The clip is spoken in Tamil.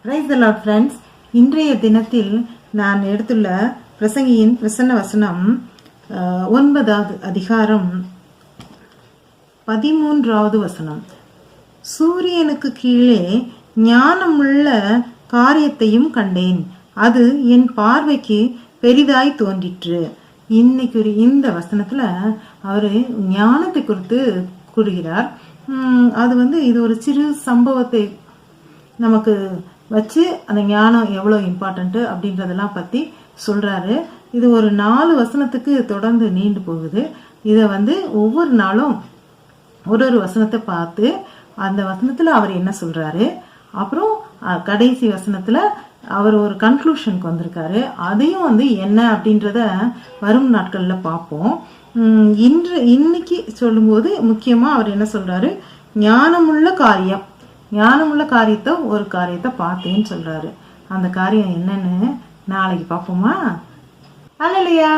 Praise the Lord friends. இன்றைய தினத்தில் நான் எடுத்துள்ள பிரசங்கியின் பிரசன்ன வசனம் 9வது அதிகாரம் 13வது வசனம். சூரியனுக்கு கீழே ஞானமுள்ள காரியத்தையும் கண்டேன், அது என் பார்வைக்கு பெரிதாய் தோன்றிற்று. இன்னைக்கு இந்த வசனத்துல அவரு ஞானத்தை குறித்து கூறுகிறார். அது இது ஒரு சிறு சம்பவத்தை நமக்கு வச்சு அந்த ஞானம் எவ்வளோ இம்பார்ட்டன்ட்டு அப்படின்றதெல்லாம் பற்றி சொல்கிறாரு. இது ஒரு 4 வசனத்துக்கு தொடர்ந்து நீண்டு போகுது. இதை ஒவ்வொரு நாளும் ஒரு வசனத்தை பார்த்து அந்த வசனத்தில் அவர் என்ன சொல்கிறாரு, அப்புறம் கடைசி வசனத்தில் அவர் ஒரு கன்க்ளூஷனுக்கு வந்திருக்காரு. அதையும் என்ன அப்படின்றத வரும் நாட்களில் பார்ப்போம். இன்னைக்கு சொல்லும்போது முக்கியமாக அவர் என்ன சொல்கிறாரு, ஞானமுள்ள காரியத்தை ஒரு காரியத்தை பார்த்தேன்னு சொல்றாரு. அந்த காரியம் என்னன்னு நாளைக்கு பார்ப்போமா? அல்லையா?